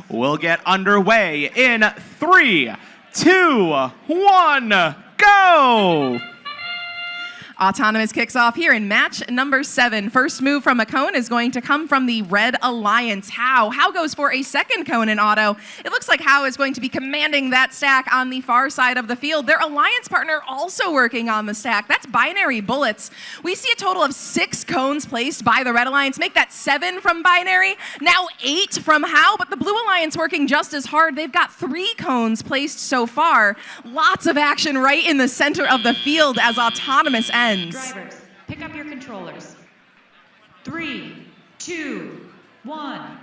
will get underway in 3, 2, 1, go! Autonomous kicks off here in match number 7. First move from a cone is going to come from the Red Alliance. How goes for a second cone in auto. It looks like How is going to be commanding that stack on the far side of the field. Their alliance partner also working on the stack. That's Binary Bullets. We see a total of 6 cones placed by the Red Alliance. Make that 7 from Binary. Now 8 from How, but the Blue Alliance working just as hard. They've got 3 cones placed so far. Lots of action right in the center of the field as Autonomous ends. Drivers, pick up your controllers. 3, 2, 1.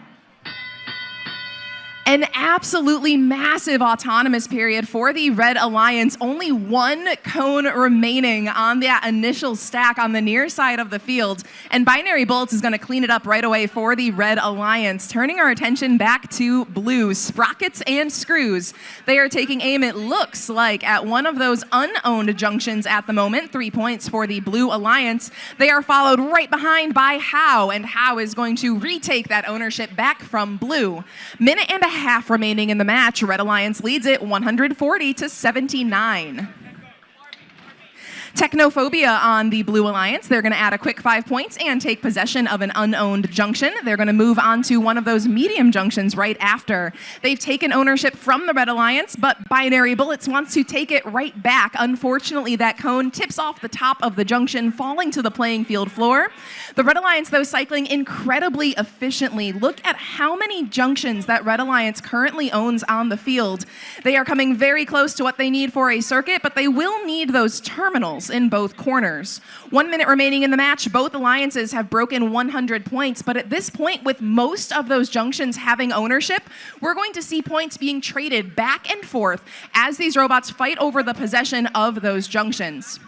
An absolutely massive Autonomous period for the Red Alliance. Only 1 cone remaining on that initial stack on the near side of the field. And Binary Bullets is going to clean it up right away for the Red Alliance. Turning our attention back to Blue, Sprockets and Screws. They are taking aim, it looks like, at one of those unowned junctions at the moment. 3 points for the Blue Alliance. They are followed right behind by How, and How is going to retake that ownership back from Blue. Minute and a half remaining in the match. Red Alliance leads it 140-79. Technophobia on the Blue Alliance. They're going to add a quick 5 points and take possession of an unowned junction. They're going to move on to one of those medium junctions right after. They've taken ownership from the Red Alliance, but Binary Bullets wants to take it right back. Unfortunately, that cone tips off the top of the junction, falling to the playing field floor. The Red Alliance, though, cycling incredibly efficiently. Look at how many junctions that Red Alliance currently owns on the field. They are coming very close to what they need for a circuit, but they will need those terminals in both corners. 1 minute remaining in the match. Both alliances have broken 100 points, but at this point, with most of those junctions having ownership, we're going to see points being traded back and forth as these robots fight over the possession of those junctions.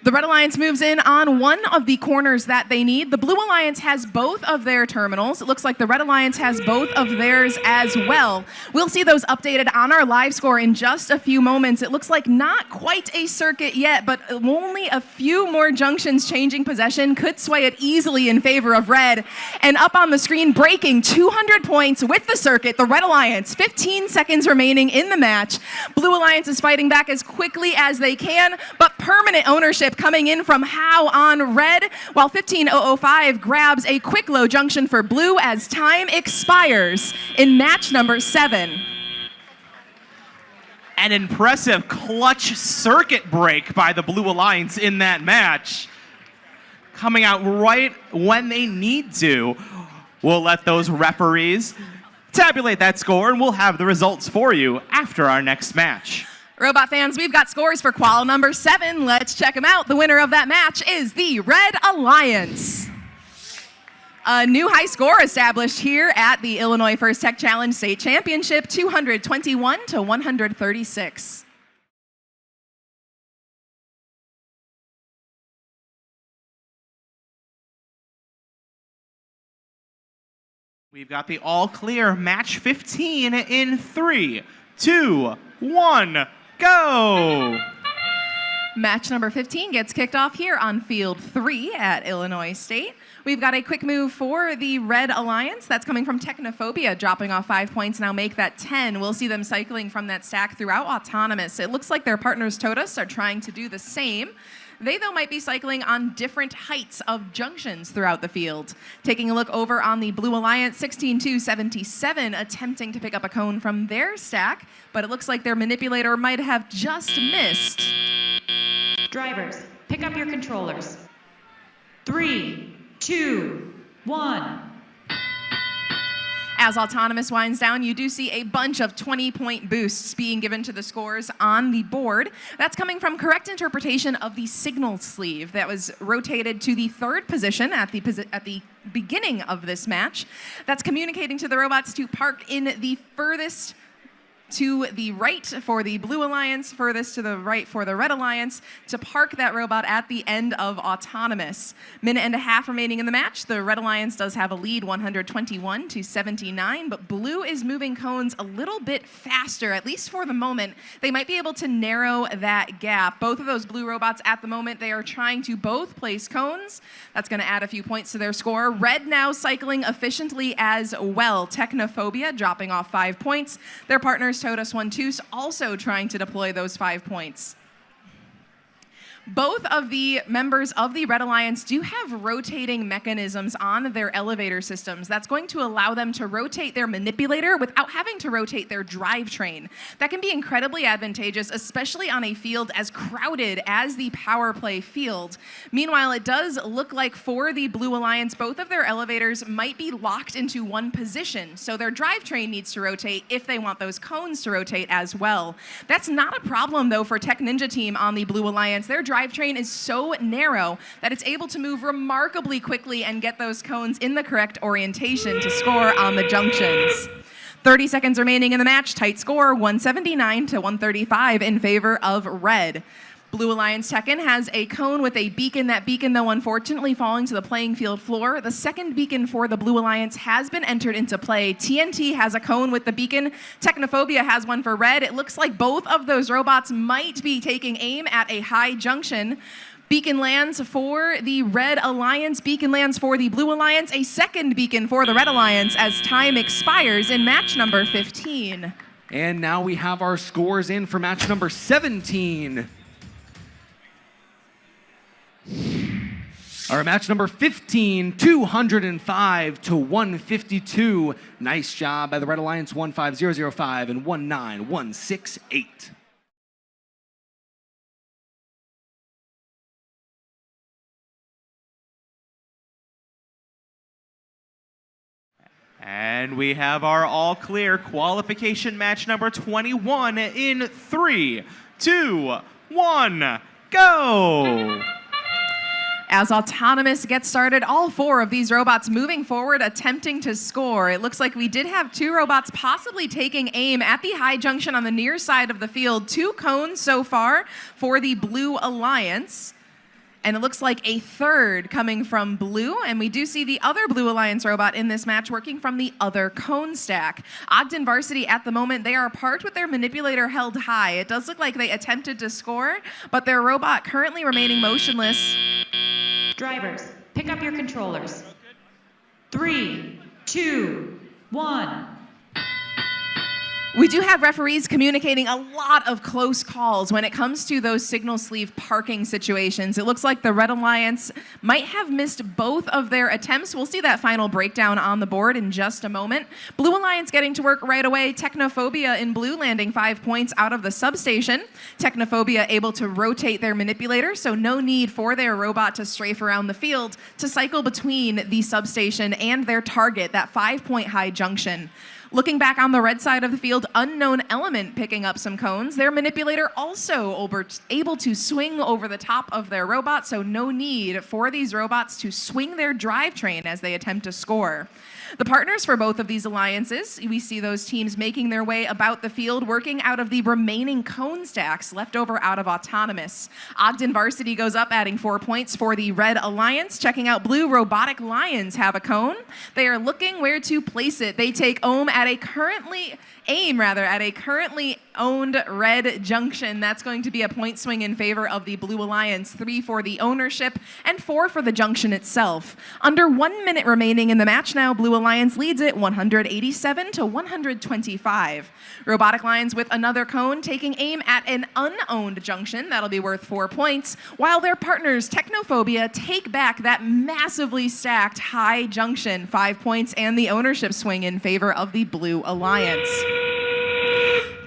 The Red Alliance moves in on one of the corners that they need. The Blue Alliance has both of their terminals. It looks like the Red Alliance has both of theirs as well. We'll see those updated on our live score in just a few moments. It looks like not quite a circuit yet, but only a few more junctions changing possession could sway it easily in favor of Red. And up on the screen, breaking 200 points with the circuit, the Red Alliance. 15 seconds remaining in the match. Blue Alliance is fighting back as quickly as they can, but permanent ownership coming in from How on Red, while 15005 grabs a quick low junction for Blue as time expires in match number 7. An impressive clutch circuit break by the Blue Alliance in that match. Coming out right when they need to. We'll let those referees tabulate that score, and we'll have the results for you after our next match. Robot fans, we've got scores for qual number 7. Let's check them out. The winner of that match is the Red Alliance. A new high score established here at the Illinois First Tech Challenge State Championship, 221-136. We've got the all clear match 15 in 3, 2, 1. Go! Match number 15 gets kicked off here on field 3 at Illinois State. We've got a quick move for the Red Alliance. That's coming from Technophobia, dropping off 5 points, now make that 10. We'll see them cycling from that stack throughout Autonomous. It looks like their partners Totus are trying to do the same. They, though, might be cycling on different heights of junctions throughout the field. Taking a look over on the Blue Alliance, 16-2-77, attempting to pick up a cone from their stack, but it looks like their manipulator might have just missed. Drivers, pick up your controllers. 3, 2, 1. As Autonomous winds down, you do see a bunch of 20-point boosts being given to the scores on the board. That's coming from correct interpretation of the signal sleeve that was rotated to the 3rd position at the beginning of this match. That's communicating to the robots to park in the furthest to the right for the Blue Alliance, furthest to the right for the Red Alliance, to park that robot at the end of Autonomous. Minute and a half remaining in the match. The Red Alliance does have a lead, 121 to 79, but Blue is moving cones a little bit faster, at least for the moment. They might be able to narrow that gap. Both of those Blue robots at the moment, they are trying to both place cones. That's going to add a few points to their score. Red now cycling efficiently as well. Technophobia dropping off 5 points. Their partners Totus and Tuus also trying to deploy those 5 points. Both of the members of the Red Alliance do have rotating mechanisms on their elevator systems. That's going to allow them to rotate their manipulator without having to rotate their drivetrain. That can be incredibly advantageous, especially on a field as crowded as the power play field. Meanwhile, it does look like for the Blue Alliance, both of their elevators might be locked into one position. So their drivetrain needs to rotate if they want those cones to rotate as well. That's not a problem, though, for Tech Ninja Team on the Blue Alliance. Their drivetrain is so narrow that it's able to move remarkably quickly and get those cones in the correct orientation to score on the junctions. 30 seconds remaining in the match. Tight score, 179 to 135 in favor of Red. Blue Alliance Tekon has a cone with a beacon. That beacon, though, unfortunately falling to the playing field floor. The second beacon for the Blue Alliance has been entered into play. TNT has a cone with the beacon. Technophobia has one for Red. It looks like both of those robots might be taking aim at a high junction. Beacon lands for the Red Alliance. Beacon lands for the Blue Alliance. A second beacon for the Red Alliance as time expires in match number 15. And now we have our scores in for match number 17. Our match number 15, 205 to 152. Nice job by the Red Alliance, 15005 and 19168. And we have our all clear qualification match number 21 in 3, 2, 1, go! As Autonomous gets started, all 4 of these robots moving forward, attempting to score. It looks like we did have 2 robots possibly taking aim at the high junction on the near side of the field. 2 cones so far for the Blue Alliance. And it looks like a third coming from Blue, and we do see the other Blue Alliance robot in this match working from the other cone stack. Ogden Varsity at the moment, they are parked with their manipulator held high. It does look like they attempted to score, but their robot currently remaining motionless. Drivers, pick up your controllers. 3, 2, 1. We do have referees communicating a lot of close calls when it comes to those signal sleeve parking situations. It looks like the Red Alliance might have missed both of their attempts. We'll see that final breakdown on the board in just a moment. Blue Alliance getting to work right away. Technophobia in blue landing 5 points out of the substation. Technophobia able to rotate their manipulator, so no need for their robot to strafe around the field to cycle between the substation and their target, that 5-point high junction. Looking back on the red side of the field, Unknown Element picking up some cones. Their manipulator also able to swing over the top of their robot, so no need for these robots to swing their drivetrain as they attempt to score. The partners for both of these alliances, we see those teams making their way about the field, working out of the remaining cone stacks left over out of Autonomous. Ogden Varsity goes up, adding 4 points for the Red Alliance. Checking out Blue, Robotic Lions have a cone. They are looking where to place it. They take aim at a currently owned Red junction. That's going to be a point swing in favor of the Blue Alliance. 3 for the ownership and 4 for the junction itself. Under 1 minute remaining in the match now, Blue Alliance leads it 187 to 125. Robotic Lions with another cone taking aim at an unowned junction. That'll be worth 4 points, while their partners Technophobia take back that massively stacked high junction, 5 points, and the ownership swing in favor of the Blue Alliance.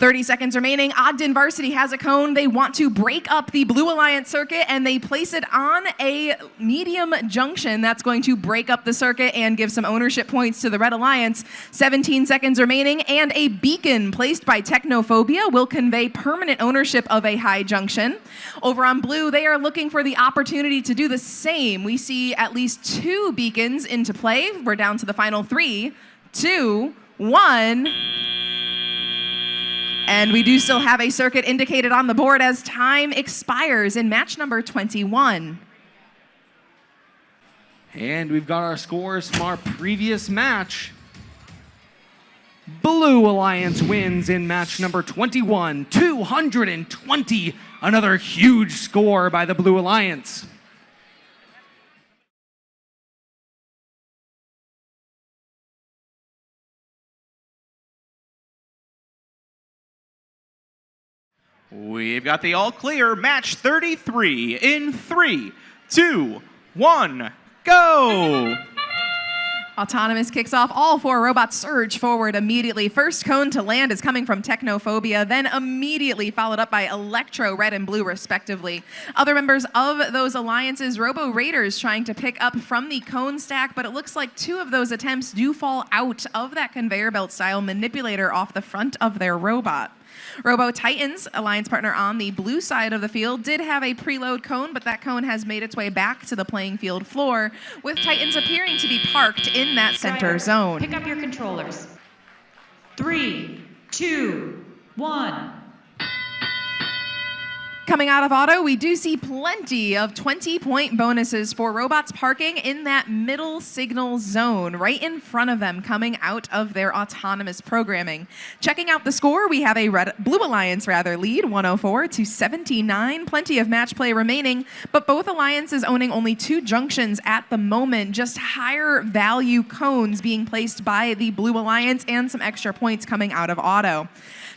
30 seconds remaining. Ogden Varsity has a cone. They want to break up the Blue Alliance circuit, and they place it on a medium junction. That's going to break up the circuit and give some ownership points to the Red Alliance. 17 seconds remaining, and a beacon placed by Technophobia will convey permanent ownership of a high junction. Over on Blue, they are looking for the opportunity to do the same. We see at least 2 beacons into play. We're down to the final 3, 2, 1. And we do still have a circuit indicated on the board as time expires in match number 21. And we've got our scores from our previous match. Blue Alliance wins in match number 21, 220. Another huge score by the Blue Alliance. We've got the all clear match 33 in 3, 2, 1, go! Autonomous kicks off. All 4 robots surge forward immediately. First cone to land is coming from Technophobia, then immediately followed up by Electro, red and blue, respectively. Other members of those alliances, Robo Raiders trying to pick up from the cone stack, but it looks like 2 of those attempts do fall out of that conveyor belt style manipulator off the front of their robot. Robotitans, alliance partner on the blue side of the field, did have a preload cone, but that cone has made its way back to the playing field floor, with Titans appearing to be parked in that center Driver, zone. Pick up your controllers. 3, 2, 1. Coming out of auto, we do see plenty of 20-point bonuses for robots parking in that middle signal zone, right in front of them, coming out of their autonomous programming. Checking out the score, we have a Blue Alliance lead, 104-79. Plenty of match play remaining, but both alliances owning only 2 junctions at the moment, just higher value cones being placed by the Blue Alliance and some extra points coming out of auto.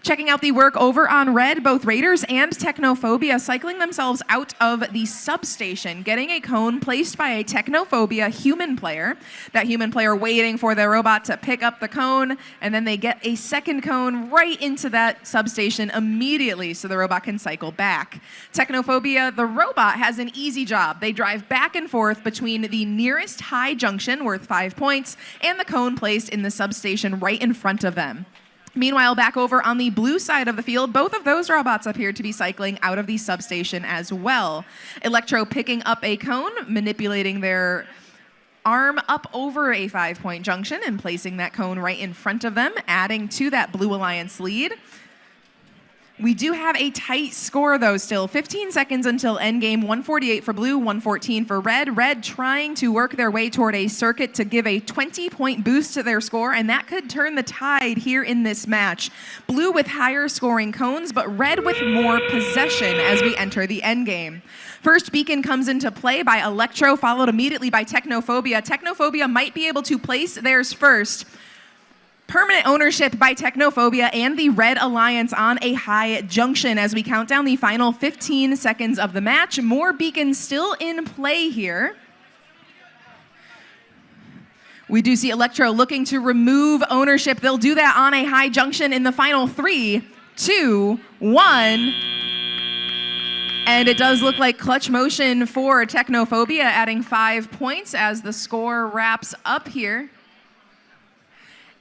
Checking out the work over on red, both Raiders and Technophobia cycling themselves out of the substation, getting a cone placed by a Technophobia human player. That human player waiting for their robot to pick up the cone, and then they get a second cone right into that substation immediately so the robot can cycle back. Technophobia, the robot, has an easy job. They drive back and forth between the nearest high junction, worth 5 points, and the cone placed in the substation right in front of them. Meanwhile, back over on the blue side of the field, both of those robots appear to be cycling out of the substation as well. Electro picking up a cone, manipulating their arm up over a 5-point junction and placing that cone right in front of them, adding to that Blue Alliance lead. We do have a tight score, though, still. 15 seconds until endgame. 148 for blue, 114 for red. Red trying to work their way toward a circuit to give a 20-point boost to their score, and that could turn the tide here in this match. Blue with higher scoring cones, but red with more possession as we enter the endgame. First beacon comes into play by Electro, followed immediately by Technophobia. Technophobia might be able to place theirs first. Permanent ownership by Technophobia and the Red Alliance on a high junction as we count down the final 15 seconds of the match. More beacons still in play here. We do see Electro looking to remove ownership. They'll do that on a high junction in the final 3, 2, 1. And it does look like clutch motion for Technophobia, adding 5 points as the score wraps up here.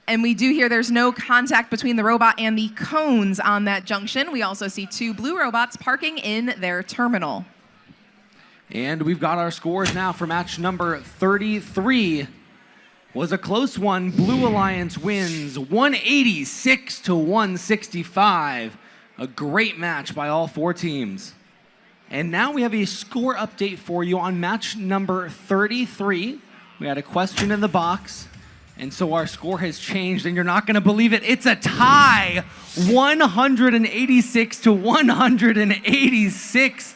And we do hear there's no contact between the robot and the cones on that junction. We also see 2 blue robots parking in their terminal. And we've got our scores now for match number 33. Was a close one. Blue Alliance wins 186-165. A great match by all 4 teams. And now we have a score update for you on match number 33. We had a question in the box. And so our score has changed, and you're not going to believe it. It's a tie, 186-186.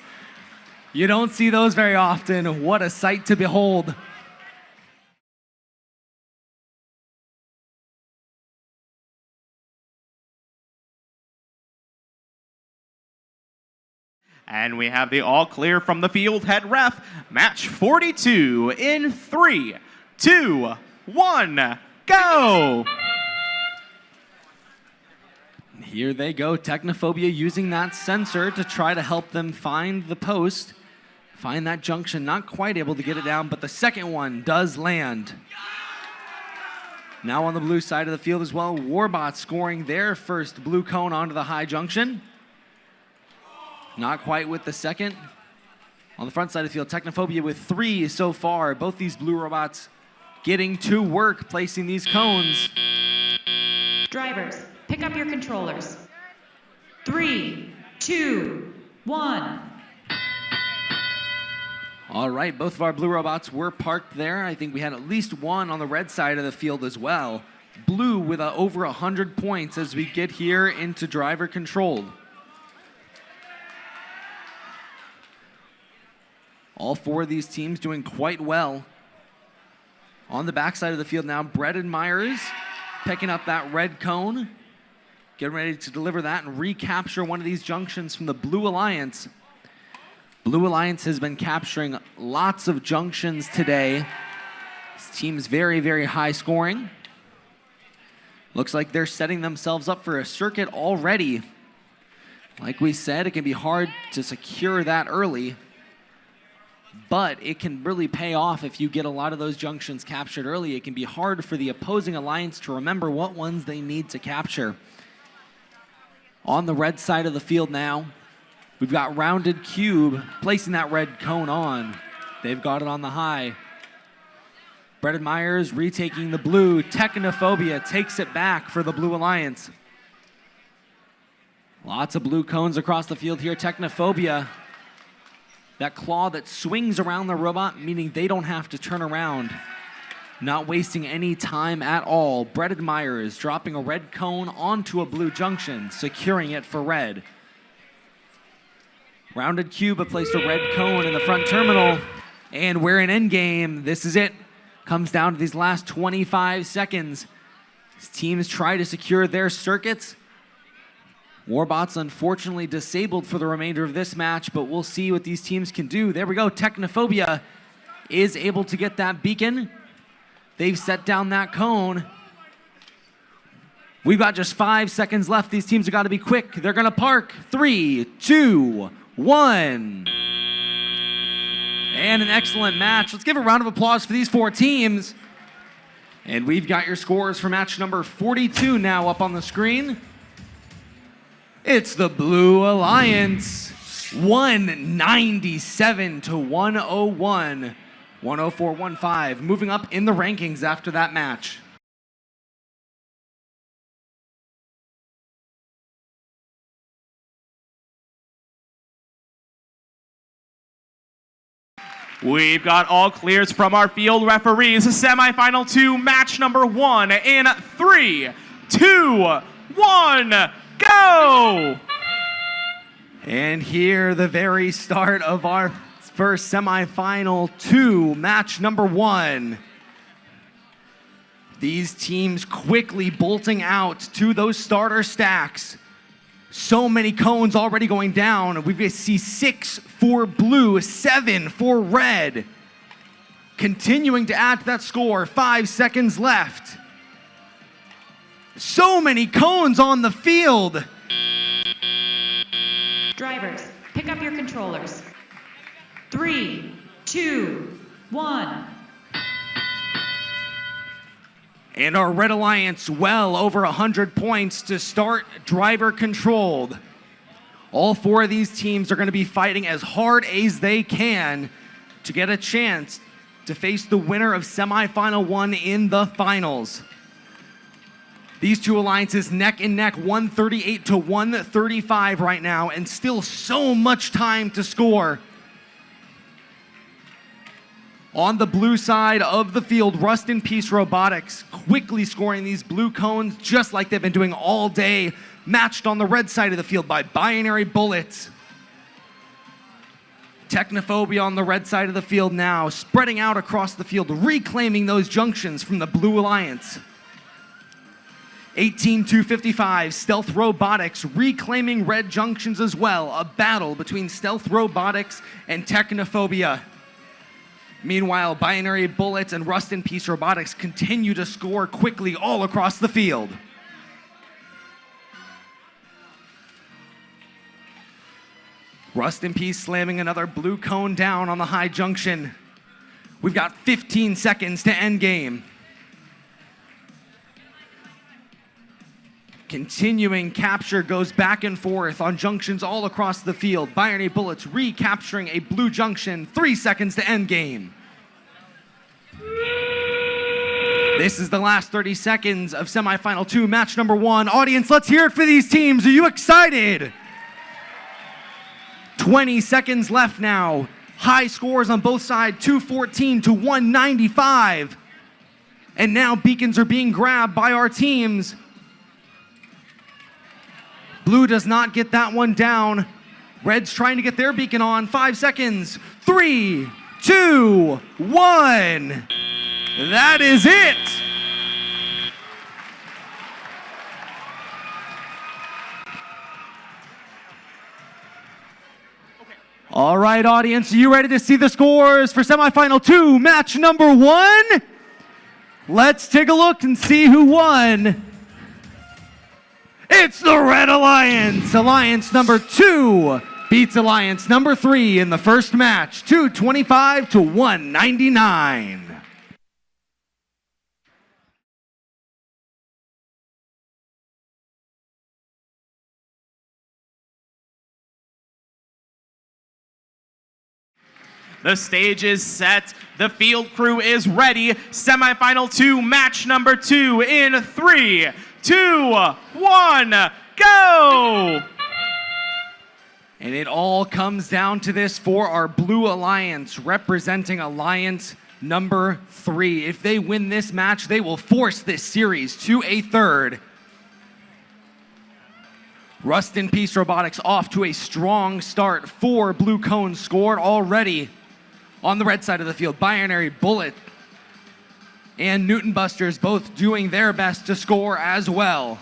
You don't see those very often. What a sight to behold. And we have the all clear from the field head ref, match 42 in 3, 2, 1, go! Here they go, Technophobia using that sensor to try to help them find the post, find that junction. Not quite able to get it down, but the second one does land. Now on the blue side of the field as well, Warbots scoring their first blue cone onto the high junction. Not quite with the second. On the front side of the field, Technophobia with 3 so far. Both these blue robots getting to work placing these cones. Drivers, pick up your controllers. 3, 2, 1. All right, both of our blue robots were parked there. I think we had at least one on the red side of the field as well. Blue with over 100 points as we get here into driver controlled. All four of these teams doing quite well. On the backside of the field now, Brett and Myers picking up that red cone, getting ready to deliver that and recapture one of these junctions from the Blue Alliance. Blue Alliance has been capturing lots of junctions today. This team's very, very high scoring. Looks like they're setting themselves up for a circuit already. Like we said, it can be hard to secure that early, but it can really pay off if you get a lot of those junctions captured early. It can be hard for the opposing alliance to remember what ones they need to capture. On the red side of the field now, we've got Rounded Cube placing that red cone on. They've got it on the high. Brett Myers retaking the blue. Technophobia takes it back for the Blue Alliance. Lots of blue cones across the field here. Technophobia, that claw that swings around the robot, meaning they don't have to turn around. Not wasting any time at all. Brett Myers dropping a red cone onto a blue junction, securing it for red. Rounded Cube placed a red cone in the front terminal, and we're in endgame. This is it. Comes down to these last 25 seconds. These teams try to secure their circuits. Warbots unfortunately disabled for the remainder of this match, but we'll see what these teams can do. There we go. Technophobia is able to get that beacon. They've set down that cone. We've got just 5 seconds left. These teams have got to be quick. They're going to park. 3, 2, 1. And an excellent match. Let's give a round of applause for these four teams. And we've got your scores for match number 42 now up on the screen. It's the Blue Alliance, 197 to 101, 104-15, moving up in the rankings after that match. We've got all clears from our field referees. Semifinal 2, match number 1 in 3, 2, 1, go! And here, the very start of our first semifinal 2, match number 1. These teams quickly bolting out to those starter stacks. So many cones already going down. We see 6 for blue, 7 for red. Continuing to add to that score, 5 seconds left. So many cones on the field. Drivers, pick up your controllers. 3, 2, 1. And our Red Alliance well over 100 points to start driver controlled. All four of these teams are going to be fighting as hard as they can to get a chance to face the winner of semifinal 1 in the finals. These two alliances neck and neck, 138 to 135 right now, and still so much time to score. On the blue side of the field, Rust in Peace Robotics quickly scoring these blue cones just like they've been doing all day, matched on the red side of the field by Binary Bullets. Technophobia on the red side of the field now, spreading out across the field, reclaiming those junctions from the Blue Alliance. 18-55, Stealth Robotics reclaiming red junctions as well, a battle between Stealth Robotics and Technophobia. Meanwhile, Binary Bullets and Rust in Peace Robotics continue to score quickly all across the field. Rust in Peace slamming another blue cone down on the high junction. We've got 15 seconds to end game. Continuing capture goes back and forth on junctions all across the field. Binary Bullets recapturing a blue junction. 3 seconds to end game. This is the last 30 seconds of semifinal 2, match number 1. Audience, let's hear it for these teams. Are you excited? 20 seconds left now. High scores on both sides, 214 to 195. And now beacons are being grabbed by our teams. Blue does not get that one down. Red's trying to get their beacon on. 5 seconds. 3, 2, 1. That is it. All right, audience, are you ready to see the scores for semifinal 2, match number 1? Let's take a look and see who won. It's the Red Alliance. Alliance number 2 beats Alliance number 3 in the first match, 225 to 199. The stage is set. The field crew is ready. Semifinal 2, match number 2 in 3, 2, 1, go! And it all comes down to this for our Blue Alliance, representing Alliance number 3. If they win this match, they will force this series to a third. Rust in Peace Robotics off to a strong start. 4 blue cones scored already. On the red side of the field, Binary, Bullet, and Newton Busters both doing their best to score as well.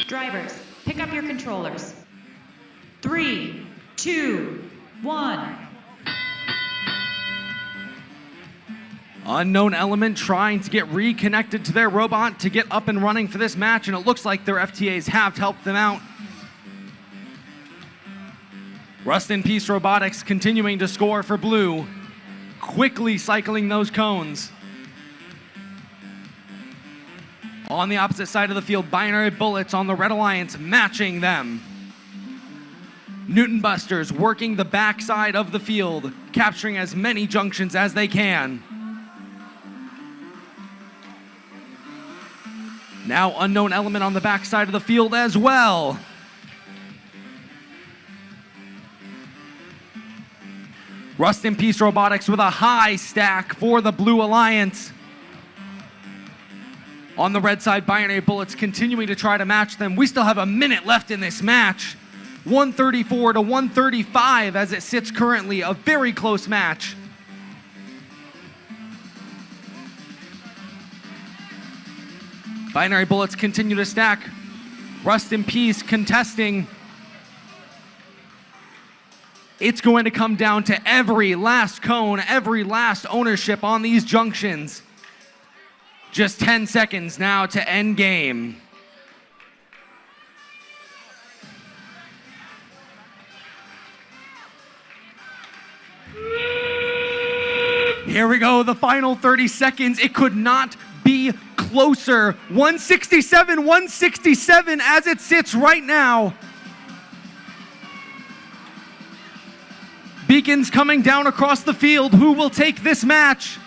Drivers, pick up your controllers. 3, 2, 1. Unknown Element trying to get reconnected to their robot to get up and running for this match, and it looks like their FTAs have helped them out. Rust in Peace Robotics continuing to score for blue, quickly cycling those cones. On the opposite side of the field, Binary Bullets on the Red Alliance matching them. Newton Busters working the backside of the field, capturing as many junctions as they can. Now Unknown Element on the backside of the field as well. Rust in Peace Robotics with a high stack for the Blue Alliance. On the red side, Binary Bullets continuing to try to match them. We still have a minute left in this match. 134 to 135 as it sits currently, a very close match. Binary Bullets continue to stack. Rust in Peace contesting. It's going to come down to every last cone, every last ownership on these junctions. Just 10 seconds now to end game. Here we go, the final 30 seconds. It could not be closer. 167 as it sits right now. Beacons coming down across the field. Who will take this match?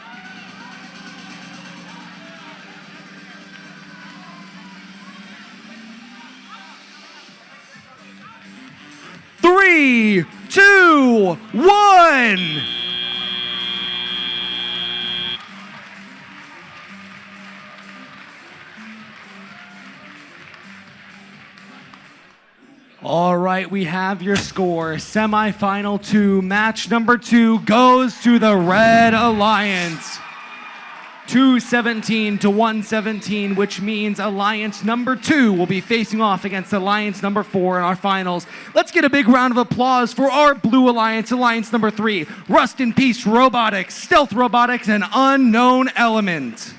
Three, 2, 1. All right, we have your score. Semifinal 2, match number 2 goes to the Red Alliance. 217 to 117, which means Alliance number 2 will be facing off against Alliance number 4 in our finals. Let's get a big round of applause for our Blue Alliance, Alliance number 3, Rust in Peace Robotics, Stealth Robotics, and Unknown Element.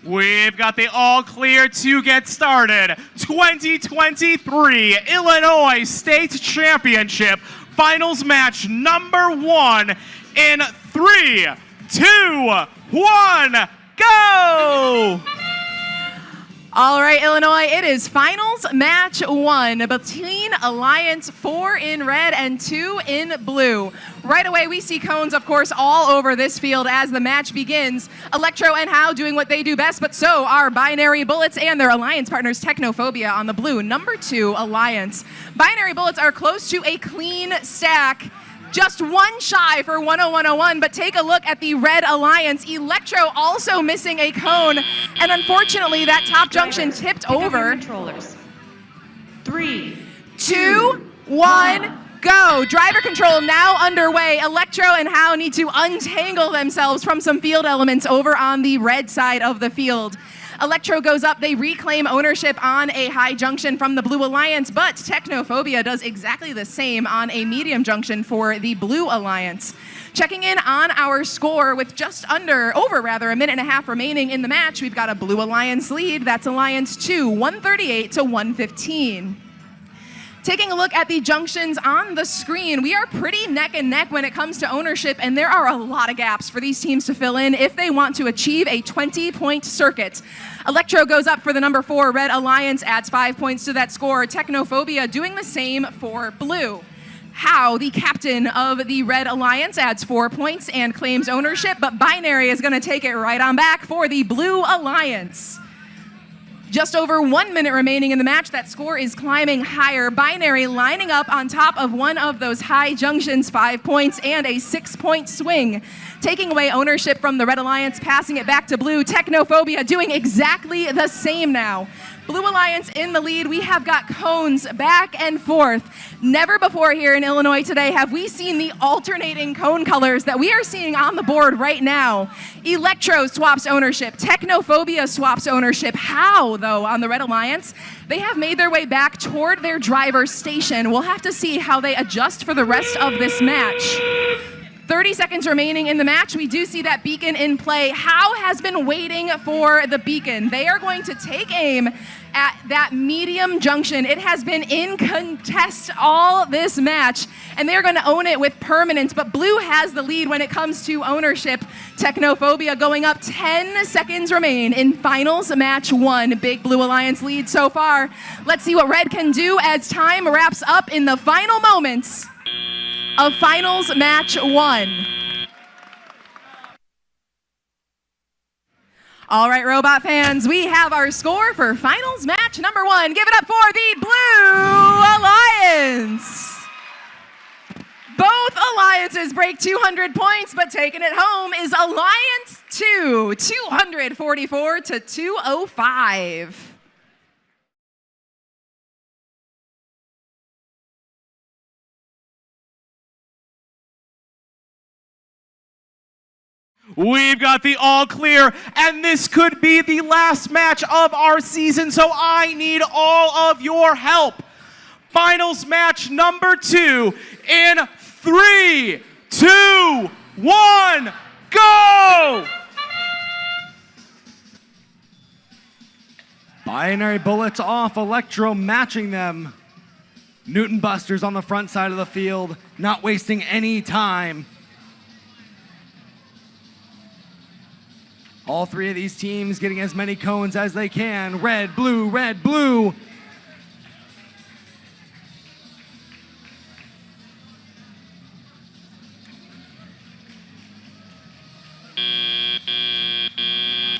We've got the all clear to get started. 2023 Illinois State Championship Finals match number 1 in 3, 2, 1, go! All right, Illinois, it is finals match 1 between Alliance 4 in red and 2 in blue. Right away, we see cones, of course, all over this field as the match begins. Electro and How doing what they do best, but so are Binary Bullets and their alliance partners Technophobia on the blue. Number 2, Alliance. Binary Bullets are close to a clean stack. Just one shy for 10101, but take a look at the Red Alliance. Electro also missing a cone, and unfortunately that top junction tipped over. Controllers. 3, 2, 1, go. Driver control now underway. Electro and How need to untangle themselves from some field elements over on the red side of the field. Electro goes up, they reclaim ownership on a high junction from the Blue Alliance, but Technophobia does exactly the same on a medium junction for the Blue Alliance. Checking in on our score with just over a minute and a half remaining in the match, we've got a Blue Alliance lead. That's Alliance 2, 138 to 115. Taking a look at the junctions on the screen, we are pretty neck and neck when it comes to ownership, and there are a lot of gaps for these teams to fill in if they want to achieve a 20-point circuit. Electro goes up for the number 4, Red Alliance adds 5 points to that score. Technophobia doing the same for blue. How, the captain of the Red Alliance, adds 4 points and claims ownership, but Binary is going to take it right on back for the Blue Alliance. Just over 1 minute remaining in the match. That score is climbing higher. Binary lining up on top of one of those high junctions, 5 points and a 6-point swing. Taking away ownership from the Red Alliance, passing it back to blue. Technophobia doing exactly the same now. Blue Alliance in the lead. We have got cones back and forth. Never before here in Illinois today have we seen the alternating cone colors that we are seeing on the board right now. Electro swaps ownership. Technophobia swaps ownership. How, though, on the Red Alliance? They have made their way back toward their driver's station. We'll have to see how they adjust for the rest of this match. 30 seconds remaining in the match. We do see that beacon in play. How has been waiting for the beacon. They are going to take aim at that medium junction. It has been in contest all this match, and they're going to own it with permanence, but blue has the lead when it comes to ownership. Technophobia going up. 10 seconds remain in finals match 1. Big Blue Alliance lead so far. Let's see what red can do as time wraps up in the final moments of finals match 1. All right, Robot fans, we have our score for finals match number 1. Give it up for the Blue Alliance. Both alliances break 200 points, but taking it home is Alliance 2, 244 to 205. We've got the all clear, and this could be the last match of our season, so I need all of your help. Finals match number 2 in 3, 2, 1, go! Binary Bullets off, Electro matching them. Newton Busters on the front side of the field, not wasting any time. All 3 of these teams getting as many cones as they can. Red, blue, red, blue.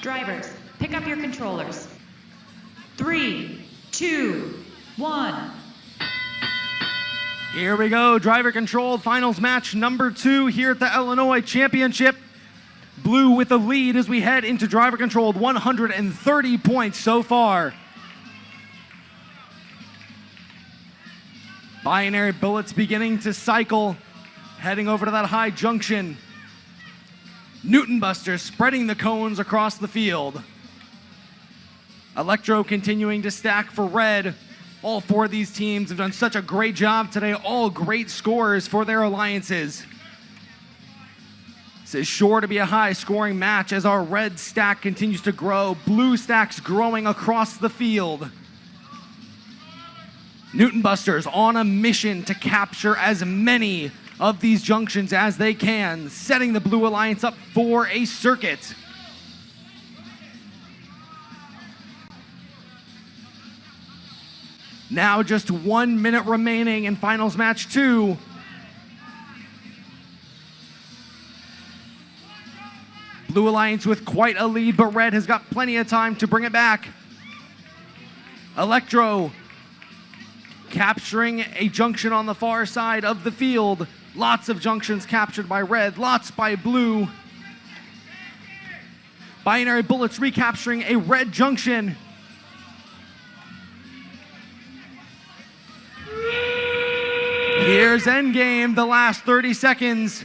Drivers, pick up your controllers. 3, 2, 1. Here we go, driver controlled finals match number 2 here at the Illinois Championship. Blue with the lead as we head into driver controlled, 130 points so far. Binary Bullets beginning to cycle, heading over to that high junction. Newton Busters spreading the cones across the field. Electro continuing to stack for red. All 4 of these teams have done such a great job today, all great scores for their alliances. This is sure to be a high-scoring match as our red stack continues to grow. Blue stacks growing across the field. Newton Busters on a mission to capture as many of these junctions as they can, setting the Blue Alliance up for a circuit. Now just 1 minute remaining in finals match 2. Blue Alliance with quite a lead, but Red has got plenty of time to bring it back. Electro capturing a junction on the far side of the field. Lots of junctions captured by Red, lots by Blue. Binary Bullets recapturing a red junction. Here's endgame, the last 30 seconds.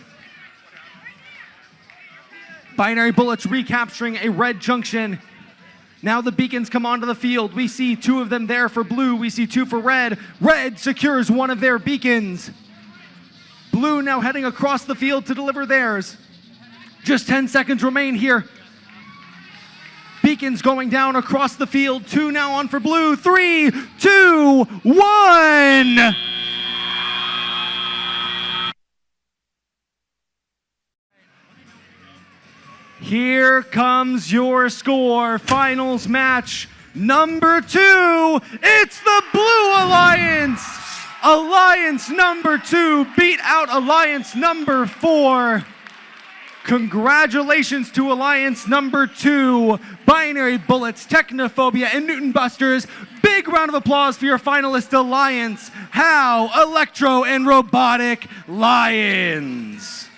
Binary Bullets recapturing a red junction. Now the beacons come onto the field. We see 2 of them there for Blue. We see 2 for Red. Red secures one of their beacons. Blue now heading across the field to deliver theirs. Just 10 seconds remain here. Beacons going down across the field. 2 now on for Blue. 3, 2, 1. Here comes your score. Finals match number 2. It's the Blue Alliance. Alliance number 2 beat out Alliance number 4. Congratulations to Alliance number 2, Binary Bullets, Technophobia, and Newton Busters. Big round of applause for your finalist Alliance, How, Electro, and Robotic Lions.